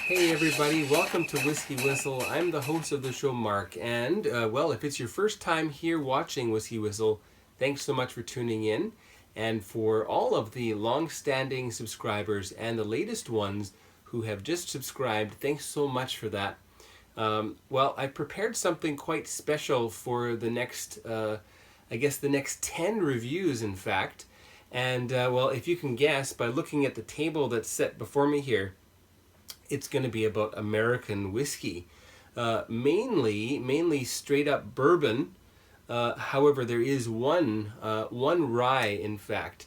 Hey everybody, welcome to Whiskey Whistle. I'm the host of the show, Mark, and well, if it's your first time here watching Whiskey Whistle, thanks so much for tuning in. And for all of the long-standing subscribers and the latest ones who have just subscribed, thanks so much for that. Well, I prepared something quite special for the next, I guess the next 10 reviews, in fact. And well, if you can guess by looking at the table that's set before me here, it's going to be about American whiskey, mainly straight up bourbon. However, there is one rye, in fact,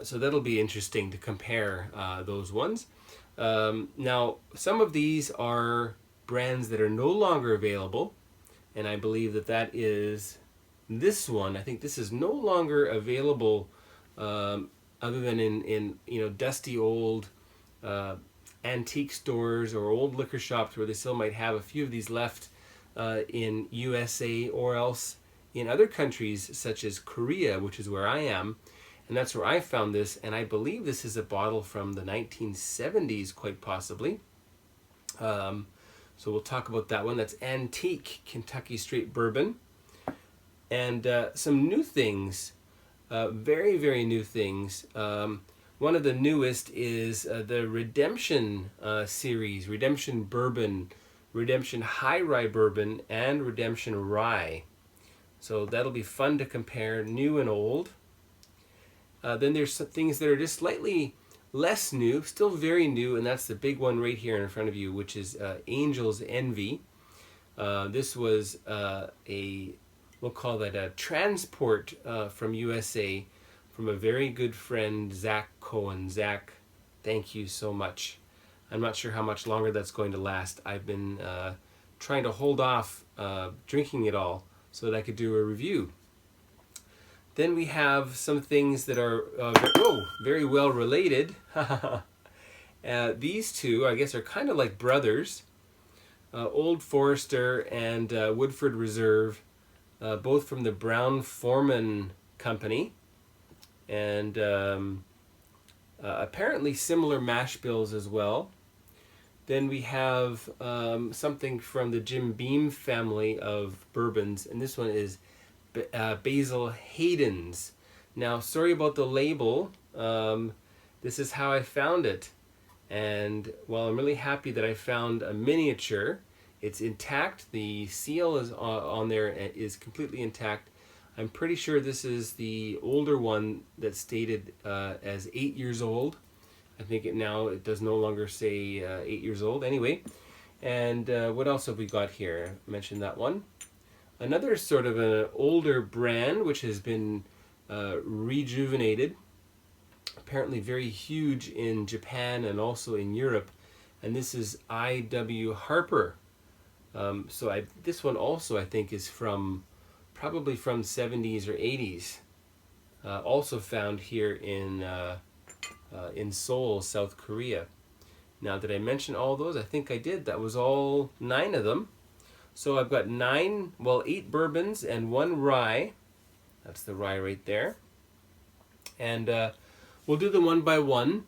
so that'll be interesting to compare those ones. Now, some of these are brands that are no longer available, and I believe that is this one. I think this is no longer available, other than in dusty old antique stores or old liquor shops where they still might have a few of these left in USA, or else in other countries such as Korea, which is where I am, and that's where I found this. And I believe this is a bottle from the 1970s, quite possibly. So we'll talk about that one. That's Antique Kentucky Straight Bourbon. And some new things, very new things. One of the newest is the Redemption series, Redemption Bourbon, Redemption High Rye Bourbon, and Redemption Rye. So that'll be fun to compare, new and old. Then there's some things that are just slightly less new, still very new, and that's the big one right here in front of you, which is Angel's Envy. This was we'll call that a transport from USA, from a very good friend, Zach Cohen. Zach, thank you so much. I'm not sure how much longer that's going to last. I've been trying to hold off drinking it all so that I could do a review. Then we have some things that are very well related. These two, I guess, are kind of like brothers. Old Forester and Woodford Reserve, both from the Brown-Forman Company. And apparently similar mash bills as well. Then we have something from the Jim Beam family of bourbons, and this one is Basil Hayden's. Now, sorry about the label. This is how I found it, and well, I'm really happy that I found a miniature. It's intact. The seal is on there, is completely intact. I'm pretty sure this is the older one that's stated as 8 years old. I think it does no longer say 8 years old. Anyway, and what else have we got here? I mentioned that one. Another sort of an older brand which has been rejuvenated. Apparently very huge in Japan and also in Europe. And this is I.W. Harper. This one also, I think, is probably from 70s or 80s. Also found here in Seoul, South Korea. Now, did I mention all those? I think I did. That was all 9 of them. So I've got 8 bourbons and 1 rye. That's the rye right there. And we'll do them one by one.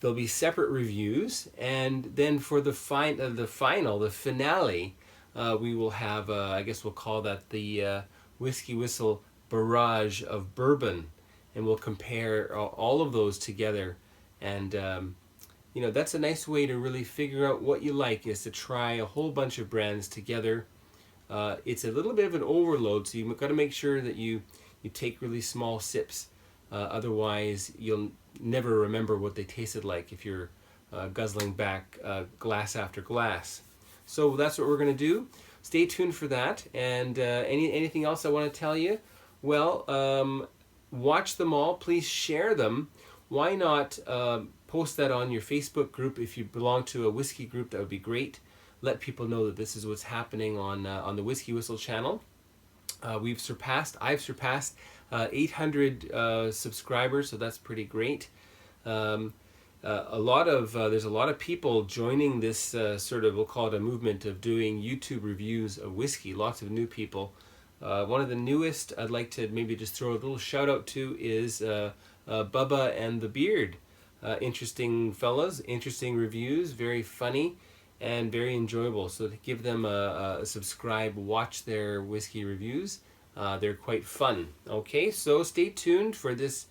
There'll be separate reviews. And then for the finale, we will have, I guess we'll call that the Whiskey Whistle Barrage of Bourbon, and we'll compare all of those together. And that's a nice way to really figure out what you like, is to try a whole bunch of brands together. It's a little bit of an overload, so you've got to make sure that you take really small sips. Otherwise, you'll never remember what they tasted like if you're guzzling back glass after glass. So that's what we're going to do. Stay tuned for that. And anything else I want to tell you? Well, watch them all. Please share them. Why not post that on your Facebook group? If you belong to a whiskey group, that would be great. Let people know that this is what's happening on the Whiskey Whistle channel. I've surpassed 800 subscribers, so that's pretty great. There's a lot of people joining this sort of, we'll call it a movement of doing YouTube reviews of whiskey. Lots of new people. One of the newest I'd like to maybe just throw a little shout out to is Bubba and the Beard. Interesting fellas, interesting reviews, very funny. and very enjoyable. So to give them a subscribe, watch their whiskey reviews. They're quite fun. Okay, so stay tuned for this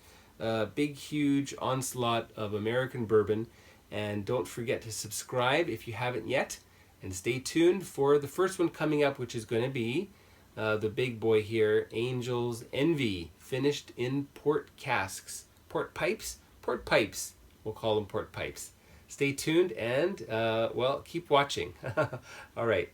big, huge onslaught of American bourbon. And don't forget to subscribe if you haven't yet. And stay tuned for the first one coming up, which is going to be the big boy here, Angel's Envy, finished in port casks. Port pipes? Port pipes. We'll call them port pipes. Stay tuned and, well, keep watching. All right.